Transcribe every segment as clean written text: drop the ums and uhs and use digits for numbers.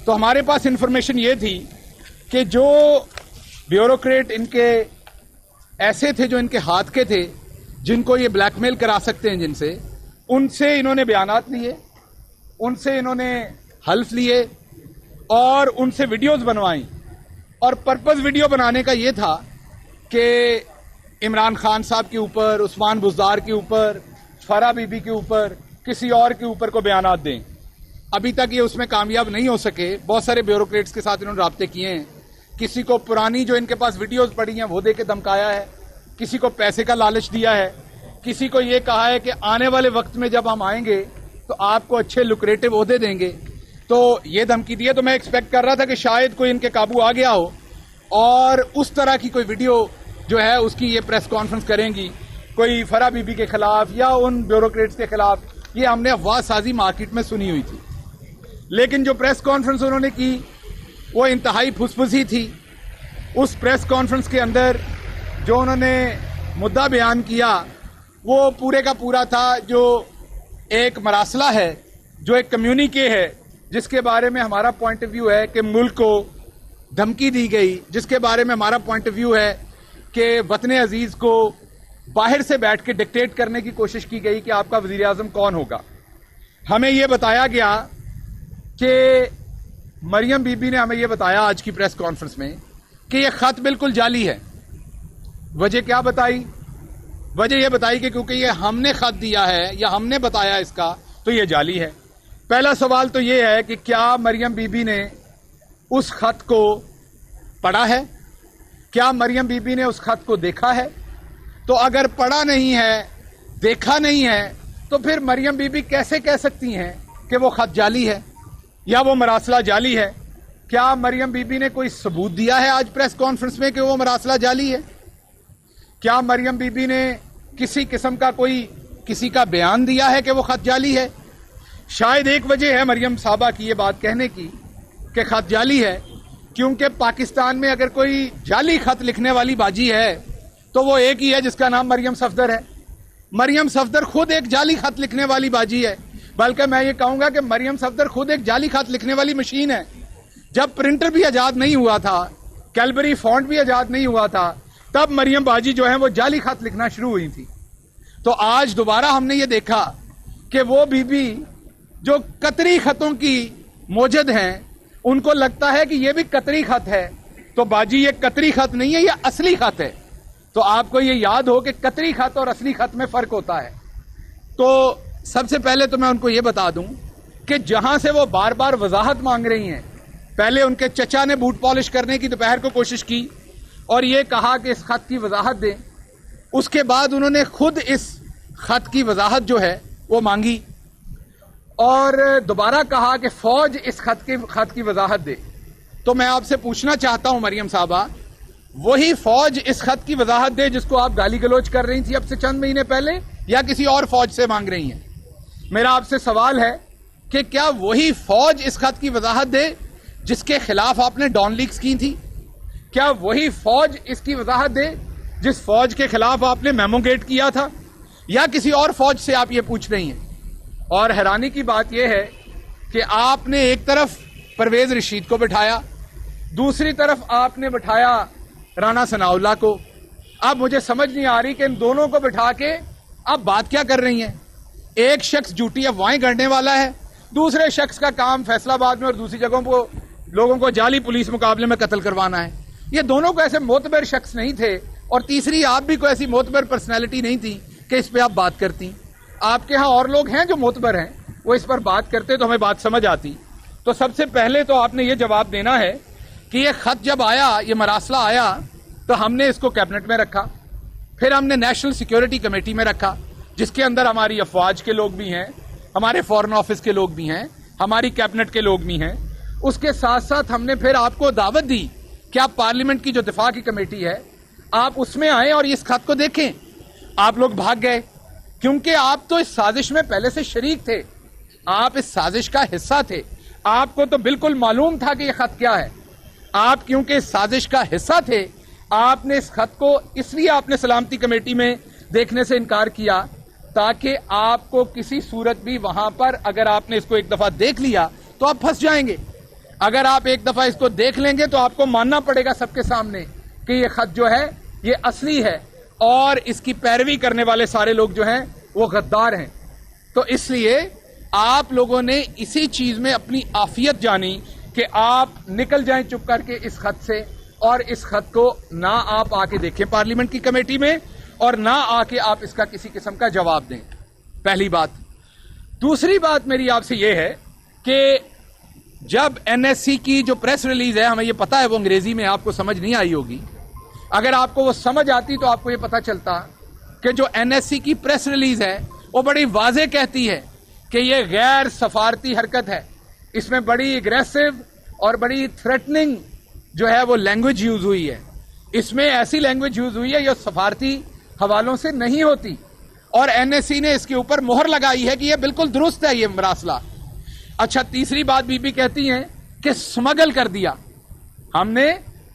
تو ہمارے پاس انفارمیشن یہ تھی کہ جو بیوروکریٹ ان کے ایسے تھے جو ان کے ہاتھ کے تھے، جن کو یہ بلیک میل کرا سکتے ہیں، ان سے انہوں نے بیانات لیے، ان سے انہوں نے حلف لیے اور ان سے ویڈیوز بنوائیں. اور پرپز ویڈیو بنانے کا یہ تھا کہ عمران خان صاحب کے اوپر، عثمان بزدار کے اوپر، فرح بی بی کے اوپر، کسی اور کے اوپر کو بیانات دیں. ابھی تک یہ اس میں کامیاب نہیں ہو سکے. بہت سارے بیوروکریٹس کے ساتھ انہوں نے رابطے کیے ہیں. کسی کو پرانی جو ان کے پاس ویڈیوز پڑی ہیں وہ دے کے دھمکایا ہے، کسی کو پیسے کا لالچ دیا ہے، کسی کو یہ کہا ہے کہ آنے والے وقت میں جب ہم آئیں گے تو آپ کو اچھے لوکریٹو عہدے دیں گے. تو یہ دھمکی دی ہے. تو میں ایکسپیکٹ کر رہا تھا کہ شاید کوئی ان کے قابو آ گیا ہو اور اس طرح کی کوئی ویڈیو جو ہے اس کی یہ پریس کانفرنس کریں گی، کوئی فرح بی بی کے خلاف یا ان بیوروکریٹس کے خلاف. یہ ہم نے افواہ سازی مارکیٹ میں سنی ہوئی تھی، لیکن جو پریس کانفرنس انہوں نے کی وہ انتہائی پھسپھسی تھی. اس پریس کانفرنس کے اندر جو انہوں نے مدعا بیان کیا وہ پورے کا پورا تھا جو ایک مراسلہ ہے، جو ایک کمیونیکے ہے، جس کے بارے میں ہمارا پوائنٹ آف ویو ہے کہ ملک کو دھمکی دی گئی، جس کے بارے میں ہمارا پوائنٹ آف ویو ہے کہ وطن عزیز کو باہر سے بیٹھ کے ڈکٹیٹ کرنے کی کوشش کی گئی کہ آپ کا وزیر اعظم کون ہوگا. ہمیں یہ بتایا گیا کہ مریم بی بی نے ہمیں یہ بتایا آج کی پریس کانفرنس میں کہ یہ خط بالکل جعلی ہے. وجہ کیا بتائی؟ وجہ یہ بتائی کہ کیونکہ یہ ہم نے خط دیا ہے یا ہم نے بتایا اس کا تو یہ جعلی ہے. پہلا سوال تو یہ ہے کہ کیا مریم بی بی نے اس خط کو پڑھا ہے؟ کیا مریم بی بی نے اس خط کو دیکھا ہے؟ تو اگر پڑھا نہیں ہے، دیکھا نہیں ہے، تو پھر مریم بی بی کیسے کہہ سکتی ہیں کہ وہ خط جعلی ہے یا وہ مراسلہ جعلی ہے؟ کیا مریم بی بی نے کوئی ثبوت دیا ہے آج پریس کانفرنس میں کہ وہ مراسلہ جعلی ہے؟ کیا مریم بی بی نے کسی قسم کا کوئی کسی کا بیان دیا ہے کہ وہ خط جعلی ہے؟ شاید ایک وجہ ہے مریم صاحبہ کی یہ بات کہنے کی کہ خط جعلی ہے کیونکہ پاکستان میں اگر کوئی جعلی خط لکھنے والی باجی ہے تو وہ ایک ہی ہے جس کا نام مریم صفدر ہے. مریم صفدر خود ایک جعلی خط لکھنے والی باجی ہے، بلکہ میں یہ کہوں گا کہ مریم صفدر خود ایک جعلی خط لکھنے والی مشین ہے. جب پرنٹر بھی ایجاد نہیں ہوا تھا، کیلبری فونٹ بھی ایجاد نہیں ہوا تھا، تب مریم باجی جو ہیں وہ جعلی خط لکھنا شروع ہوئی تھی. تو آج دوبارہ ہم نے یہ دیکھا کہ وہ بی بی جو قطری خطوں کی موجد ہیں ان کو لگتا ہے کہ یہ بھی قطری خط ہے. تو باجی یہ قطری خط نہیں ہے، یہ اصلی خط ہے. تو آپ کو یہ یاد ہو کہ قطری خط اور اصلی خط میں فرق ہوتا ہے. تو سب سے پہلے تو میں ان کو یہ بتا دوں کہ جہاں سے وہ بار بار وضاحت مانگ رہی ہیں، پہلے ان کے چچا نے بوٹ پالش کرنے کی دوپہر کو کوشش کی اور یہ کہا کہ اس خط کی وضاحت دیں. اس کے بعد انہوں نے خود اس خط کی وضاحت جو ہے وہ مانگی اور دوبارہ کہا کہ فوج اس خط کی وضاحت دے. تو میں آپ سے پوچھنا چاہتا ہوں مریم صاحبہ، وہی فوج اس خط کی وضاحت دے جس کو آپ گالی گلوچ کر رہی تھی اب سے چند مہینے پہلے، یا کسی اور فوج سے مانگ رہی ہیں؟ میرا آپ سے سوال ہے کہ کیا وہی فوج اس خط کی وضاحت دے جس کے خلاف آپ نے ڈان لیکس کی تھی؟ کیا وہی فوج اس کی وضاحت دے جس فوج کے خلاف آپ نے میمو گیٹ کیا تھا، یا کسی اور فوج سے آپ یہ پوچھ رہی ہیں؟ اور حیرانی کی بات یہ ہے کہ آپ نے ایک طرف پرویز رشید کو بٹھایا، دوسری طرف آپ نے بٹھایا رانا ثناء اللہ کو. اب مجھے سمجھ نہیں آ رہی کہ ان دونوں کو بٹھا کے آپ بات کیا کر رہی ہیں. ایک شخص جھوٹی افواہیں گڑنے والا ہے، دوسرے شخص کا کام فیصلہ آباد میں اور دوسری جگہوں کو لوگوں کو جعلی پولیس مقابلے میں قتل کروانا ہے. یہ دونوں کو ایسے معتبر شخص نہیں تھے، اور تیسری آپ بھی کوئی ایسی معتبر پرسنالٹی نہیں تھی کہ اس پہ آپ بات کرتی. آپ کے ہاں اور لوگ ہیں جو معتبر ہیں، وہ اس پر بات کرتے تو ہمیں بات سمجھ آتی. تو سب سے پہلے تو آپ نے یہ جواب دینا ہے کہ یہ خط جب آیا، یہ مراسلہ آیا، تو ہم نے اس کو کیبنٹ میں رکھا، پھر ہم نے نیشنل سیکیورٹی کمیٹی میں رکھا جس کے اندر ہماری افواج کے لوگ بھی ہیں، ہمارے فورن آفس کے لوگ بھی ہیں، ہماری کیبنٹ کے لوگ بھی ہیں. اس کے ساتھ ساتھ ہم نے پھر آپ کو دعوت دی کہ آپ پارلیمنٹ کی جو دفاع کی کمیٹی ہے آپ اس میں آئیں اور اس خط کو دیکھیں. آپ لوگ بھاگ گئے کیونکہ آپ تو اس سازش میں پہلے سے شریک تھے، آپ اس سازش کا حصہ تھے. آپ کو تو بالکل معلوم تھا کہ یہ خط کیا ہے. آپ کیونکہ اس سازش کا حصہ تھے، آپ نے اس خط کو اس لیے آپ نے سلامتی کمیٹی میں دیکھنے سے انکار کیا تاکہ آپ کو کسی صورت بھی وہاں پر اگر آپ نے اس کو ایک دفعہ دیکھ لیا تو آپ پھنس جائیں گے. اگر آپ ایک دفعہ اس کو دیکھ لیں گے تو آپ کو ماننا پڑے گا سب کے سامنے کہ یہ خط جو ہے یہ اصلی ہے اور اس کی پیروی کرنے والے سارے لوگ جو ہیں وہ غدار ہیں. تو اس لیے آپ لوگوں نے اسی چیز میں اپنی عافیت جانی کہ آپ نکل جائیں چپ کر کے اس خط سے, اور اس خط کو نہ آپ آ کے دیکھیں پارلیمنٹ کی کمیٹی میں اور نہ آ کے آپ اس کا کسی قسم کا جواب دیں. پہلی بات. دوسری بات میری آپ سے یہ ہے کہ جب این ایس سی کی جو پریس ریلیز ہے, ہمیں یہ پتا ہے وہ انگریزی میں آپ کو سمجھ نہیں آئی ہوگی, اگر آپ کو وہ سمجھ آتی تو آپ کو یہ پتا چلتا کہ جو این ایس سی کی پریس ریلیز ہے وہ بڑی واضح کہتی ہے کہ یہ غیر سفارتی حرکت ہے. اس میں بڑی اگریسو اور بڑی تھریٹننگ جو ہے وہ لینگویج یوز ہوئی ہے. اس میں ایسی لینگویج یوز ہوئی ہے جو سفارتی حوالوں سے نہیں ہوتی, اور این ایس سی نے اس کے اوپر مہر لگائی ہے کہ یہ بالکل درست ہے یہ مراسلہ. اچھا, تیسری بات بی بی کہتی ہیں کہ سمگل کر دیا ہم نے,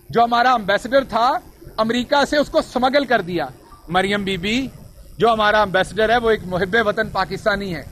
جو ہمارا امبیسڈر تھا امریکہ سے اس کو سمگل کر دیا. مریم بی بی جو ہمارا امبیسڈر ہے وہ ایک محب وطن پاکستانی ہے.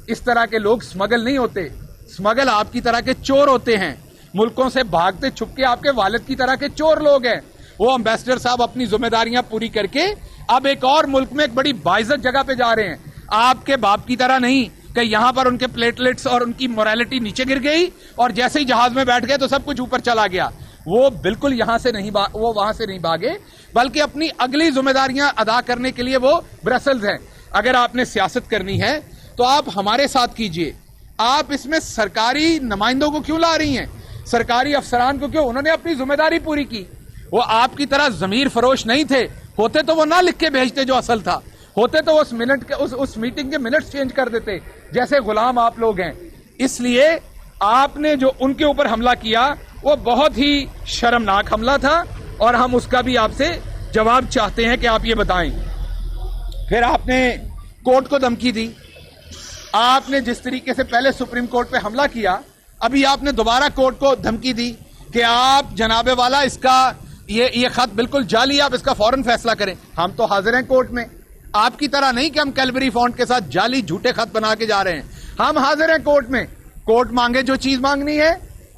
اس طرح کے لوگ سمگل نہیں ہوتے. سمگل آپ کی طرح کے چور ہوتے ہیں, ملکوں سے بھاگتے چھپ کے آپ کے والد کی طرح کے چور لوگ ہیں. وہ امبیسڈر صاحب اپنی ذمہ داریاں پوری کر کے اب ایک اور ملک میں ایک بڑی باعزت جگہ پہ جا رہے ہیں. آپ کے باپ کی طرح نہیں کہ یہاں پر ان کے پلیٹلیٹس اور ان کی موریلٹی نیچے گر گئی اور جیسے ہی جہاز میں بیٹھ گئے تو سب کچھ اوپر چلا گیا. وہ بالکل یہاں سے نہیں وہ وہاں سے نہیں بھاگے, بلکہ اپنی اگلی ذمہ داریاں ادا کرنے کے لیے وہ برسلز ہیں. اگر آپ نے سیاست کرنی ہے تو آپ ہمارے ساتھ کیجئے. آپ اس میں سرکاری نمائندوں کو کیوں لا رہی ہیں, سرکاری افسران کو کیوں؟ انہوں نے اپنی ذمہ داری پوری کی. وہ آپ کی طرح ضمیر فروش نہیں تھے. ہوتے تو وہ نہ لکھ کے بھیجتے جو اصل تھا, ہوتے تو اس میٹنگ کے منٹس چینج کر دیتے جیسے غلام آپ لوگ ہیں. اس لیے آپ نے جو ان کے اوپر حملہ کیا وہ بہت ہی شرمناک حملہ تھا, اور ہم اس کا بھی آپ سے جواب چاہتے ہیں کہ آپ یہ بتائیں. پھر آپ نے کورٹ کو دھمکی دی. آپ نے جس طریقے سے پہلے سپریم کورٹ پہ حملہ کیا, ابھی آپ نے دوبارہ کورٹ کو دھمکی دی کہ آپ جناب والا اس کا یہ خط بالکل جعلی, آپ اس کا فوراً فیصلہ کریں. ہم تو حاضر ہیں کورٹ میں, آپ کی طرح نہیں کہ ہم کیلبری فونٹ کے ساتھ جعلی جھوٹے خط بنا کے جا رہے ہیں. ہم حاضر ہیں کورٹ میں. کورٹ مانگے جو چیز مانگنی ہے,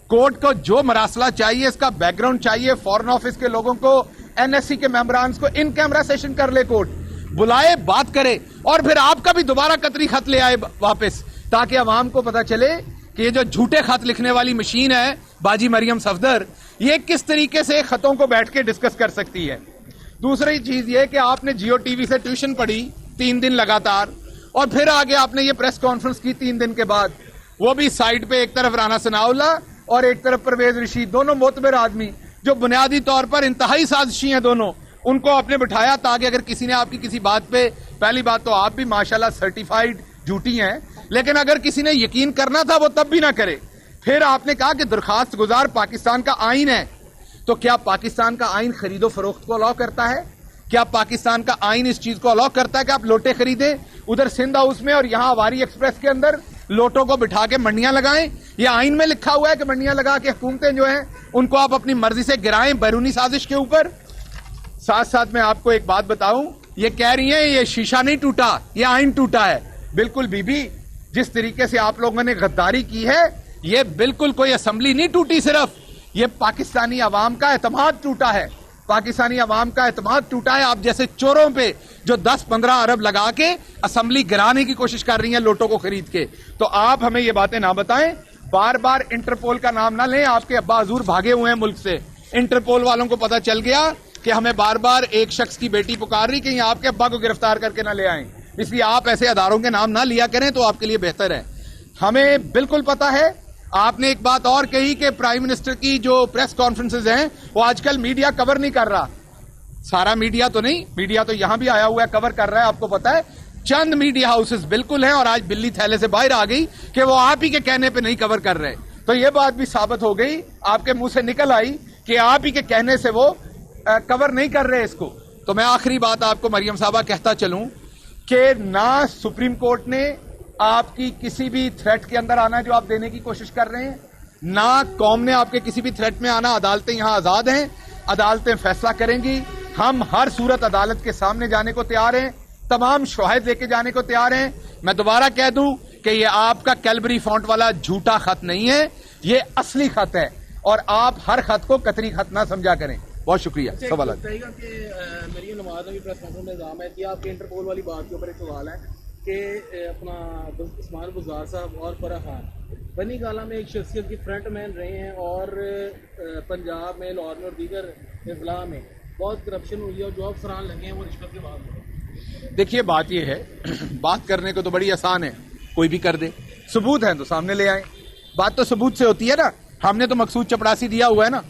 کورٹ کو جو مراسلہ چاہیے, اس کا بیک گراؤنڈ چاہیے, فورن آفس کے لوگوں کو, این ایس سی کے ممبرانز کو ان کیمرہ سیشن کر لے, کورٹ بلائے, بات کرے, اور پھر آپ کا بھی دوبارہ قطری خط لے آئے واپس, تاکہ عوام کو پتا چلے کہ یہ جو جھوٹے خط لکھنے والی مشین ہے باجی مریم صفدر, یہ کس طریقے سے خطوں کو بیٹھ کے ڈسکس کر سکتی ہے. دوسری چیز یہ کہ آپ نے جیو ٹی وی سے ٹیوشن پڑھی 3 دن لگاتار, اور پھر آگے آپ نے یہ پریس کانفرنس کی 3 دن کے بعد, وہ بھی سائڈ پہ ایک طرف رانا ثناء اللہ اور ایک طرف پرویز رشید, دونوں معتبر آدمی جو بنیادی طور پر انتہائی سازشی ہیں دونوں, ان کو آپ نے بٹھایا تاکہ اگر کسی نے آپ کی کسی بات پہ, پہلی بات تو آپ بھی ماشاءاللہ سرٹیفائیڈ جھوٹی ہیں, لیکن اگر کسی نے یقین کرنا تھا وہ تب بھی نہ کرے. پھر آپ نے کہا کہ درخواست گزار پاکستان کا آئین ہے, تو کیا پاکستان کا آئین خرید و فروخت کو الاؤ کرتا ہے؟ کیا پاکستان کا آئین اس چیز کو الاؤ کرتا ہے کہ آپ لوٹے خریدیں ادھر سندھ ہاؤس میں اور یہاں واری ایکسپریس کے اندر لوٹوں کو بٹھا کے منڈیاں لگائیں؟ یہ آئین میں لکھا ہوا ہے کہ منڈیاں لگا کے حکومتیں جو ہیں ان کو آپ اپنی مرضی سے گرائیں بیرونی سازش کے اوپر. ساتھ ساتھ میں آپ کو ایک بات بتاؤں, یہ کہہ رہی ہیں یہ شیشہ نہیں ٹوٹا, یہ آئین ٹوٹا ہے. بالکل بی بی, جس طریقے سے آپ لوگوں نے غداری کی ہے, یہ بالکل کوئی اسمبلی نہیں ٹوٹی, صرف یہ پاکستانی عوام کا اعتماد ٹوٹا ہے. پاکستانی عوام کا اعتماد ٹوٹا ہے. آپ جیسے چوروں پہ جو 10-15 ارب لگا کے اسمبلی گرانے کی کوشش کر رہی ہیں لوٹوں کو خرید کے, تو آپ ہمیں یہ باتیں نہ بتائیں. بار بار انٹرپول کا نام نہ لیں. آپ کے ابا حضور بھاگے ہوئے ہیں ملک سے, انٹرپول والوں کو پتا چل گیا کہ ہمیں بار بار ایک شخص کی بیٹی پکار رہی کہ آپ کے ابا کو گرفتار کر کے نہ لے آئیں. اس لیے آپ ایسے اداروں کے نام نہ لیا کریں تو آپ کے لیے بہتر ہے. ہمیں بالکل پتا ہے. آپ نے ایک بات اور کہی کہ پرائم منسٹر کی جو پریس کانفرنسز ہیں وہ آج کل میڈیا کور نہیں کر رہا. سارا میڈیا تو نہیں, میڈیا تو یہاں بھی آیا ہوا ہے, کور کر رہا ہے. آپ کو پتا ہے چند میڈیا ہاؤسز بالکل ہیں, اور آج بلی تھیلے سے باہر آ گئی کہ وہ آپ ہی کے کہنے پہ نہیں کور کر رہے. تو یہ بات بھی ثابت ہو گئی, آپ کے منہ سے نکل آئی کہ آپ ہی کے کہنے سے وہ کور نہیں کر رہے اس کو. تو میں آخری بات آپ کو مریم صاحبہ کہتا چلوں کہ نہ سپریم کورٹ نے آپ کی کسی بھی تھریٹ کے اندر آنا جو آپ دینے کی کوشش کر رہے ہیں, نہ قوم نے آپ کے کسی بھی تھریٹ میں آنا. عدالتیں یہاں آزاد ہیں, عدالتیں فیصلہ کریں گی. ہم ہر صورت عدالت کے سامنے جانے کو تیار ہیں, تمام شواہد لے کے جانے کو تیار ہیں. میں دوبارہ کہہ دوں کہ یہ آپ کا کیلبری فونٹ والا جھوٹا خط نہیں ہے, یہ اصلی خط ہے اور آپ ہر خط کو قطری خط نہ سمجھا کریں. بہت شکریہ. سوال کہ مریم نواز نے بھی پریس کانفرنس میں الزام ہے کہ آپ کے انٹرپول والی بات کے اوپر ایک سوال ہے کہ اپنا عثمان بزدار صاحب اور فرح خان بنی گالہ میں ایک شخصیت کی فرنٹ مین رہے ہیں اور پنجاب میں لاہور میں اور دیگر اضلاع میں بہت کرپشن ہوئی ہے اور جو افسران لگے ہیں وہ رشوت کے بعد. دیکھیے بات یہ ہے, بات کرنے کو تو بڑی آسان ہے, کوئی بھی کر دے, ثبوت ہیں تو سامنے لے آئیں. بات تو ثبوت سے ہوتی ہے نا. ہم نے تو مقصود چپڑاسی دیا ہوا ہے نا,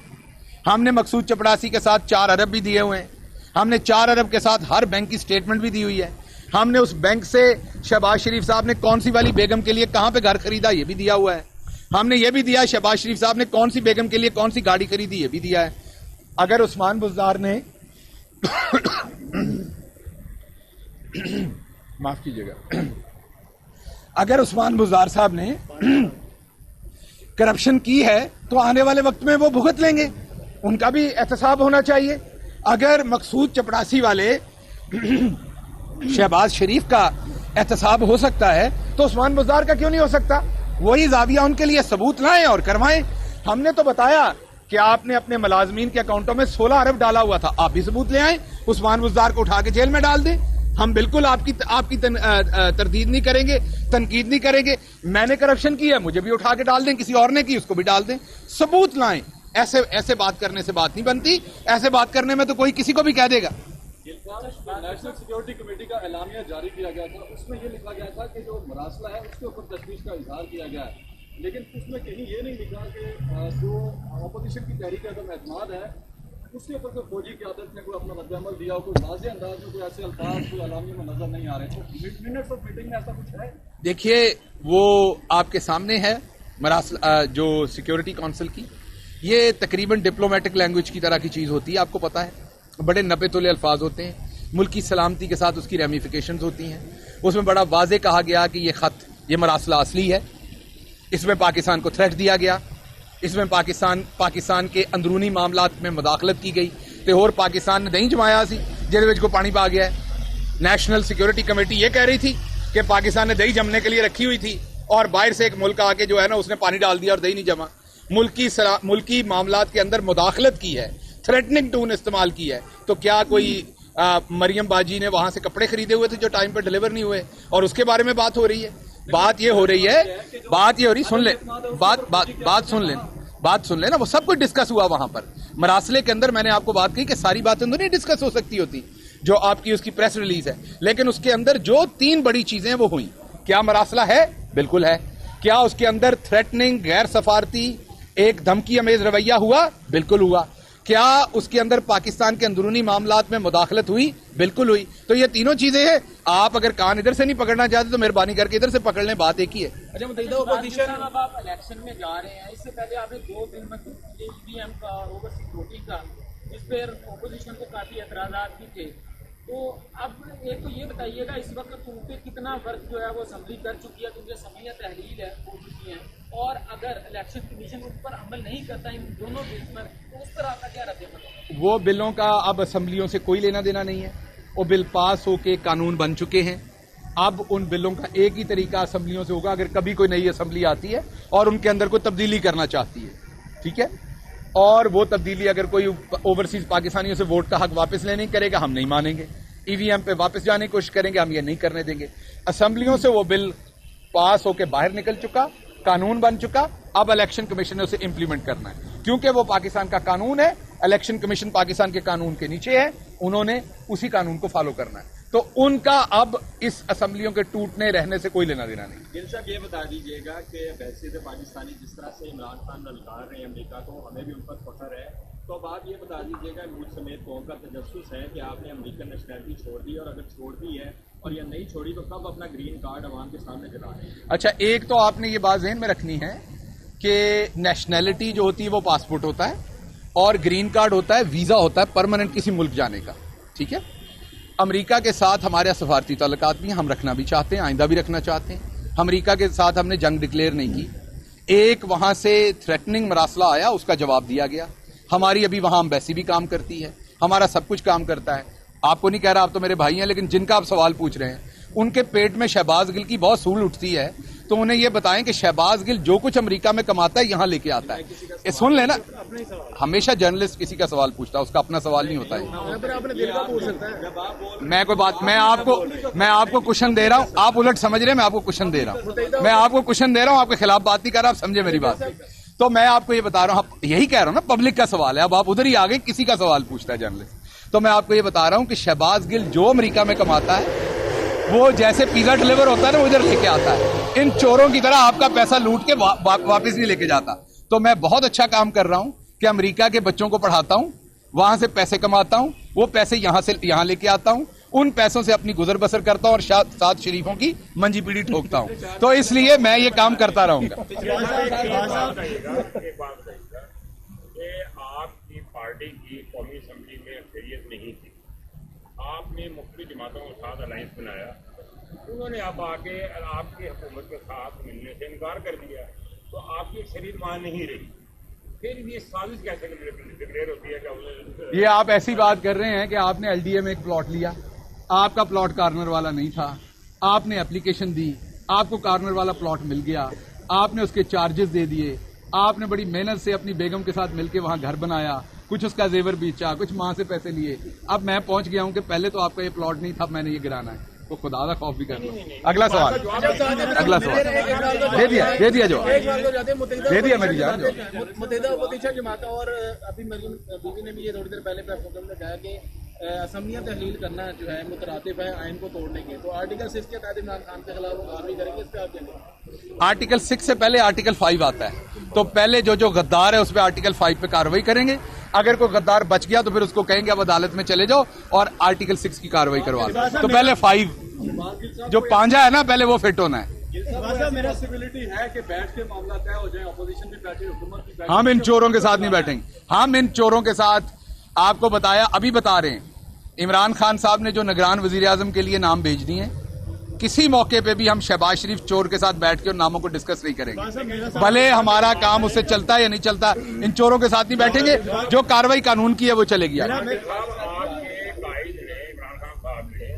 ہم نے مقصود چپڑاسی کے ساتھ 4 ارب بھی دیے ہوئے ہیں, ہم نے 4 ارب کے ساتھ ہر بینک کی سٹیٹمنٹ بھی دی ہوئی ہے, ہم نے اس بینک سے شہباز شریف صاحب نے کون سی والی بیگم کے لیے کہاں پہ گھر خریدا یہ بھی دیا ہوا ہے, ہم نے یہ بھی دیا شہباز شریف صاحب نے کون سی بیگم کے لیے کون سی گاڑی خریدی یہ بھی دیا ہے. اگر عثمان بزدار نے معاف کیجیے گا, اگر عثمان بزدار صاحب نے کرپشن کی ہے تو آنے والے وقت میں وہ بھگت لیں گے, ان کا بھی احتساب ہونا چاہیے. اگر مقصود چپڑاسی والے شہباز شریف کا احتساب ہو سکتا ہے تو عثمان بزدار کا کیوں نہیں ہو سکتا؟ وہی زاویہ ان کے لیے ثبوت لائیں اور کروائیں. ہم نے تو بتایا کہ آپ نے اپنے ملازمین کے اکاؤنٹوں میں 16 ارب ڈالا ہوا تھا, آپ بھی ثبوت لے آئیں, عثمان بزدار کو اٹھا کے جیل میں ڈال دیں. ہم بالکل آپ کی تردید نہیں کریں گے, تنقید نہیں کریں گے. میں نے کرپشن کی ہے, مجھے بھی اٹھا کے ڈال دیں, کسی اور نے کی اس کو بھی ڈال دیں, ثبوت لائیں. ایسے بات کرنے سے بات نہیں بنتی, ایسے بات کرنے میں تو کوئی کسی کو بھی کہہ دے گا. نیشنل سیکورٹی کمیٹی کا اعلامیہ جاری کیا گیا تھا, اس میں یہ لکھا گیا تھا کہ جو مراسلہ ہے اس کے اوپر تشویش کا اظہار کیا گیا ہے, لیکن اس میں کہیں یہ نہیں لکھا کہ جو اپوزیشن کی تحریک عدم اعتماد ہے اس کے اوپر کوئی فوجی قیادت نے کوئی اپنا رد عمل دیا, کوئی واضح انداز میں کوئی ایسے الفاظ کوئی اعلامیہ میں نظر نہیں آ رہے. تو منٹس آف میٹنگ میں ایسا کچھ ہے؟ دیکھیے وہ آپ کے سامنے ہے جو سیکیورٹی کونسل کی, یہ تقریباً ڈپلومیٹک لینگویج کی طرح کی چیز ہوتی ہے, آپ کو پتا ہے, بڑے نپے تلے الفاظ ہوتے ہیں, ملکی سلامتی کے ساتھ اس کی ریمیفیکیشنز ہوتی ہیں. اس میں بڑا واضح کہا گیا کہ یہ خط یہ مراسلہ اصلی ہے, اس میں پاکستان کو تھریٹ دیا گیا, اس میں پاکستان کے اندرونی معاملات میں مداخلت کی گئی تے اور پاکستان نے دہیں جمایا سی جہدے وچ کو پانی پا گیا ہے. نیشنل سیکورٹی کمیٹی یہ کہہ رہی تھی کہ پاکستان نے دہی جمنے کے لیے رکھی ہوئی تھی اور باہر سے ایک ملک آ کے جو ہے نا اس نے پانی ڈال دیا اور دہی نہیں جما. ملکی معاملات کے اندر مداخلت کی ہے, تھریٹننگ ٹون استعمال کی ہے. تو کیا کوئی مریم باجی نے وہاں سے کپڑے خریدے ہوئے تھے جو ٹائم پہ ڈلیور نہیں ہوئے اور اس کے بارے میں بات ہو رہی ہے؟ بات یہ ہو رہی ہے سن لیں, بات سن لیں نا, وہ سب کچھ ڈسکس ہوا وہاں پر مراسلے کے اندر. میں نے آپ کو بات کہی کہ ساری باتیں تو نہیں ڈسکس ہو سکتی ہوتی جو آپ کی اس کی پریس ریلیز ہے, لیکن اس کے اندر جو 3 بڑی چیزیں وہ ہوئیں. کیا مراسلہ ہے؟ بالکل ہے. کیا اس کے اندر تھریٹننگ, غیر سفارتی, ایک دھمکی امیز رویہ ہوا؟ بالکل ہوا. کیا اس کے اندر پاکستان کے اندرونی معاملات میں مداخلت ہوئی؟ بالکل ہوئی. تو یہ تینوں چیزیں ہیں. آپ اگر کان ادھر سے نہیں پکڑنا چاہتے تو مہربانی کر کے ادھر سے پکڑ لیں, بات ایک ہی ہے. اچھا متحدہ اپوزیشن اب آپ الیکشن میں جا رہے ہیں, اس سے پہلے آپ نے 2 دن میں ای وی ایم کا اوورسیز ووٹنگ کا اس پر اپوزیشن کو کافی اعتراضات بھی تھے. تو اب ایک تو یہ بتائیے گا اس وقت ان پہ کتنا ورک جو ہے وہ اسمبلی کر چکی ہے کیونکہ سمیہ تحلیل ہے ہو چکی ہیں, اور اگر الیکشن کمیشن اس پر عمل نہیں کرتا ان دونوں بلز پر تو اس پر آپ کا کیا رد عمل ہے؟ وہ بلوں کا اب اسمبلیوں سے کوئی لینا دینا نہیں ہے. وہ بل پاس ہو کے قانون بن چکے ہیں. اب ان بلوں کا ایک ہی طریقہ اسمبلیوں سے ہوگا اگر کبھی کوئی نئی اسمبلی آتی ہے اور ان کے اندر کوئی تبدیلی کرنا چاہتی ہے, ٹھیک ہے, اور وہ تبدیلی اگر کوئی اوورسیز پاکستانیوں سے ووٹ کا حق واپس لینے کرے گا ہم نہیں مانیں گے. ای وی ایم پہ واپس جانے کی کوشش کریں گے, ہم یہ نہیں کرنے دیں گے. اسمبلیوں سے وہ بل پاس ہو کے باہر نکل چکا, قانون بن چکا. اب الیکشن کمیشن نے اسے امپلیمنٹ کرنا ہے کیونکہ وہ پاکستان کا قانون ہے. الیکشن کمیشن پاکستان کے قانون کے نیچے ہے, انہوں نے اسی قانون کو فالو کرنا ہے. تو ان کا اب اس اسمبلیوں کے ٹوٹنے رہنے سے کوئی لینا دینا نہیں. گل صاحب یہ بتا دیجیے گا کہ بحثیت پاکستانی جس طرح سے عمران خان للکار رہے ہیں امریکہ کو, ہمیں بھی ان پر فخر ہے. تو اب آپ یہ بتا دیجیے گا ملک سمیت قوم کا تجسس ہے کہ آپ نے امریکن نیشنلٹی چھوڑ دی, اور اگر چھوڑ دی ہے اور یا نہیں چھوڑی تو کب اپنا گرین کارڈ عوام کے سامنے دلا رہے ہیں؟ اچھا, ایک تو آپ نے یہ بات ذہن میں رکھنی ہے کہ نیشنلٹی جو ہوتی ہے وہ پاسپورٹ ہوتا ہے اور گرین کارڈ ہوتا ہے, ویزا ہوتا ہے پرماننٹ کسی ملک جانے کا, ٹھیک ہے. امریکہ کے ساتھ ہمارے سفارتی تعلقات بھی ہم رکھنا بھی چاہتے ہیں, آئندہ بھی رکھنا چاہتے ہیں. امریکہ کے ساتھ ہم نے جنگ ڈکلیئر نہیں کی. ایک وہاں سے تھریٹننگ مراسلہ آیا, اس کا جواب دیا گیا. ہماری ابھی وہاں ایمبیسی بھی کام کرتی ہے, ہمارا سب کچھ کام کرتا ہے. آپ کو نہیں کہہ رہا, آپ تو میرے بھائی ہیں, لیکن جن کا آپ سوال پوچھ رہے ہیں ان کے پیٹ میں شہباز گل کی بہت سول اٹھتی ہے. تو انہیں یہ بتائیں کہ شہباز گل جو کچھ امریکہ میں کماتا ہے یہاں لے کے آتا ہے. سن لینا, ہمیشہ جرنلسٹ کسی کا سوال پوچھتا ہے, اس کا اپنا سوال نہیں ہوتا ہے. میں کوئی بات, میں آپ کو کوشچن دے رہا ہوں, آپ الٹ سمجھ رہے ہیں, میں آپ کو کوشچن دے رہا ہوں, میں آپ کو کوشچن دے رہا ہوں, آپ کے خلاف بات نہیں کر رہا, آپ سمجھے میری بات. تو میں آپ کو یہ بتا رہا ہوں, یہی کہہ رہا ہوں نا, پبلک کا سوال ہے, اب آپ ادھر ہی آگے کسی کا سوال پوچھتا ہے جرنلسٹ. تو میں آپ کو یہ بتا رہا ہوں کہ شہباز گل جو امریکہ میں کماتا ہے وہ جیسے پیزا ڈلیور ہوتا ہے نا, وہ ادھر لے کے آتا ہے. ان چوروں کی طرح آپ کا پیسہ لوٹ کے واپس نہیں لے کے جاتا. تو میں بہت اچھا کام کر رہا ہوں کہ امریکہ کے بچوں کو پڑھاتا ہوں, وہاں سے پیسے کماتا ہوں, وہ پیسے یہاں لے کے آتا ہوں, ان پیسوں سے اپنی گزر بسر کرتا ہوں اور سات شریفوں کی منجی پیڑھی ٹھوکتا ہوں. تو اس لیے میں یہ کام کرتا رہوں گا. آپ کی پارٹی کی قومی اسمبلی میں اکثریت نہیں تھی, آپ نے مختلف جماعتوں کے ساتھ الائنس بنایا, انہوں نے اب آ کے آپ کی حکومت کے ساتھ ملنے سے انکار کر دیا, تو آپ کی اکثریت وہاں نہیں رہی. پھر یہ سازش کیسے ڈکلیئر ہوتی ہے کہ یہ آپ ایسی بات کر رہے ہیں کہ آپ نے ایل ڈی اے میں ایک پلاٹ لیا, آپ کا پلاٹ کارنر والا نہیں تھا, آپ نے اپلیکیشن دی, آپ کو کارنر والا پلاٹ مل گیا, آپ نے اس کے چارجز دے دیے, آپ نے بڑی محنت سے اپنی بیگم کے ساتھ مل کے وہاں گھر بنایا, کچھ اس کا زیور بیچا, کچھ ماں سے پیسے لیے. اب میں پہنچ گیا ہوں کہ پہلے تو آپ کا یہ پلاٹ نہیں تھا, میں نے یہ گرانا ہے, تو خدا کا خوف بھی کر لو. اگلا سوال دے دیا جو دے دیا میری جان. متحدہ اپوزیشن جماعتوں اور ابھی مریم بیوی نے بھی یہ تھوڑی دیر پہلے پریس کانفرنس میں کہا کہ اسمبلیاں تحلیل کرنا جو ہے مترادف ہے آئین کو توڑنے کے. تو آرٹیکل 6 کے تحت عمران خان کے خلاف وہ کارروائی کریں گے, اس پہ آپ کیا کہیں؟ آرٹیکل 6 سے پہلے آرٹیکل 5 آتا ہے, تو پہلے جو غدار ہے اس پہ آرٹیکل 5 پہ کارروائی کریں گے. اگر کوئی غدار بچ گیا تو پھر اس کو کہیں گے اب عدالت میں چلے جاؤ اور آرٹیکل 6 کی کارروائی کروا دو. تو پہلے 5 جو پانجا ہے نا, پہلے وہ فٹ ہونا ہے. میرا سیبلٹی ہے کہ بیٹھ کے معاملہ طے ہو جائے, اپوزیشن بھی بیٹھے, حکومت بھی بیٹھے. ہم ان چوروں کے ساتھ نہیں بیٹھیں گے. ہم ان چوروں کے ساتھ, آپ کو بتایا, ابھی بتا رہے ہیں, عمران خان صاحب نے جو نگران وزیر اعظم کے لیے نام بھیج دیے ہیں, کسی موقع پہ بھی ہم شہباز شریف چور کے ساتھ بیٹھ کے ان ناموں کو ڈسکس نہیں کریں گے. بھلے ہمارا کام اس سے چلتا ہے یا نہیں چلتا, ان چوروں کے ساتھ نہیں بیٹھیں گے. جو کاروائی قانون کی ہے وہ چلے گی. آپ کے قائد نے, عمران خان صاحب نے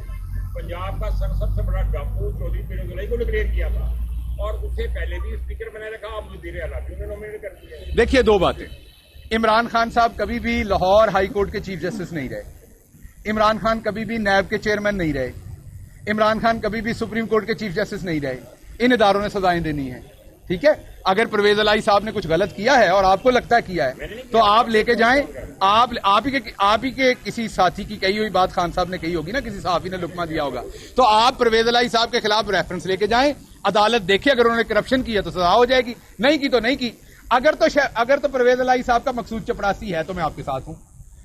پنجاب کا سب سے بڑا ڈاکو چودھری پیروز الہی کو ڈکلیئر کیا تھا, اور اس سے پہلے بھی اسپیکر بنایا رکھا, اب وزیر اعلیٰ بھی انہوں نے نومینیٹ کر دیا. دیکھیے, دو باتیں. عمران خان صاحب کبھی بھی لاہور ہائی کورٹ کے چیف جسٹس نہیں رہے, عمران خان کبھی بھی نیب کے چیئرمین نہیں رہے, عمران خان کبھی بھی سپریم کورٹ کے چیف جسٹس نہیں رہے. ان اداروں نے سزائیں دینی ہیں, ٹھیک ہے. اگر پرویز الہی صاحب نے کچھ غلط کیا ہے اور آپ کو لگتا ہے کیا ہے, تو آپ لے کے جائیں. آپ ہی کے کسی ساتھی کی کہی ہوئی بات خان صاحب نے کہی ہوگی نا, کسی صحافی نے لقمہ دیا ہوگا, تو آپ پرویز الہی صاحب کے خلاف ریفرنس لے کے جائیں, عدالت دیکھے, اگر انہوں نے کرپشن کی ہے تو سزا ہو جائے گی, نہیں کی تو نہیں کی. اگر تو پرویز الہی صاحب کا مقصود چپڑاسی ہے تو میں آپ کے ساتھ ہوں.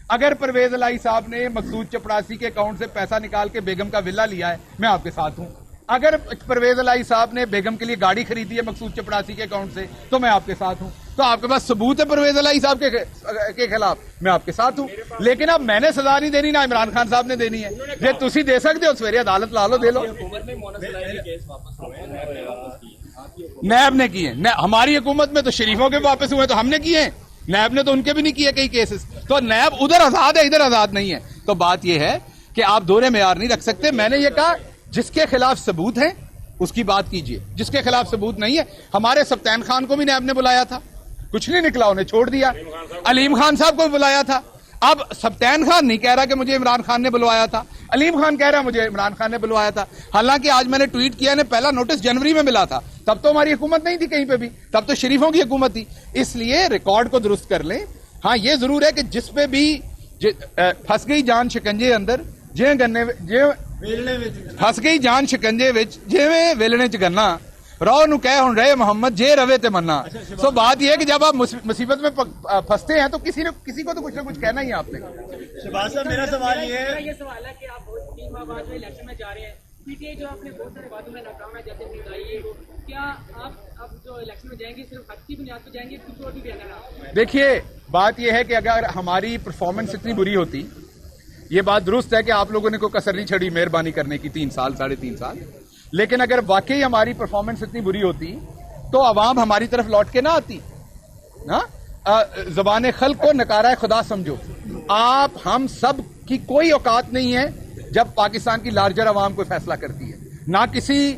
اگر پرویز الہی صاحب نے مقصود چپڑاسی کے اکاؤنٹ سے پیسہ نکال کے بیگم کا ولا لیا ہے, میں آپ کے ساتھ ہوں. اگر پرویز الہی صاحب نے بیگم کے لیے گاڑی خریدی ہے مقصود چپڑاسی کے اکاؤنٹ سے, تو میں آپ کے ساتھ ہوں. تو آپ کے پاس ثبوت ہے پرویز الہی صاحب کے خلاف, میں آپ کے ساتھ ہوں. لیکن اب میں نے سزا نہیں دینی, نہ عمران خان صاحب نے دینی ہے. جی تسی دے سکتے ہو, سویرے عدالت لا لو, دے لو. نیب نے کیے, ہماری حکومت میں تو شریفوں کے واپس ہوئے تو ہم نے کیے ہیں, نیب نے تو ان کے بھی نہیں کیے کئی کیسز. تو نیب ادھر آزاد ہے, ادھر آزاد نہیں ہے. تو بات یہ ہے کہ آپ دورے معیار نہیں رکھ سکتے. میں نے یہ کہا جس کے خلاف ثبوت ہیں اس کی بات کیجئے, جس کے خلاف ثبوت نہیں ہے. ہمارے سبطین خان کو بھی نیب نے بلایا تھا, کچھ نہیں نکلا, انہیں چھوڑ دیا. علیم خان صاحب کو بھی بلایا تھا. اب سبطین خان نہیں کہہ رہا کہ مجھے عمران خان نے بلوایا تھا, علیم خان کہہ رہا مجھے عمران خان نے بلوایا تھا. حالانکہ آج میں نے ٹویٹ کیا ہے, پہلا نوٹس جنوری میں ملا تھا, تب تو ہماری حکومت نہیں تھی کہیں پہ بھی, تب تو شریفوں کی حکومت تھی. اس لیے ریکارڈ کو درست کر لیں. ہاں یہ ضرور ہے کہ جس پہ بھی پھنس گئی جان شکنجے اندر, پھنس گئی جان شکنجے جیویں ویلنے چ گنا, رو نو کہہ ہن رہے محمد جے روے تے منا. سو بات یہ ہے کہ جب آپ مصیبت میں پھنستے ہیں تو کسی کو تو کچھ نہ کچھ کہنا ہی ہے آپ نے. شہباز صاحب میرا سوال یہ ہے, یہ سوال ہے کہ آپ بہت 3 ماہ بعد میں الیکشن میں جا رہے ہیں, پی ٹی آئی جو آپ نے بہت سارے وعدوں میں ناکام ہے, جیسے مہنگائی, کیا آپ اب جو الیکشن میں جائیں گے صرف حق کی بنیاد پہ جائیں گے, کچھ اور بھی کہنا ہے؟ دیکھیے بات یہ ہے کہ اگر ہماری پرفارمنس اتنی بری ہوتی, یہ بات درست ہے کہ آپ لوگوں نے کوئی کسر نہیں چھڑی مہربانی کرنے کی 3 سال 3.5 سال, لیکن اگر واقعی ہماری پرفارمنس اتنی بری ہوتی تو عوام ہماری طرف لوٹ کے نہ آتی. زبان خلق کو نکارہ خدا سمجھو. آپ ہم سب کی کوئی اوقات نہیں ہے جب پاکستان کی لارجر عوام کوئی فیصلہ کرتی ہے, نہ کسی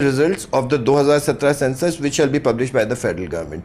Results of the 2017 census which shall be published by the federal government.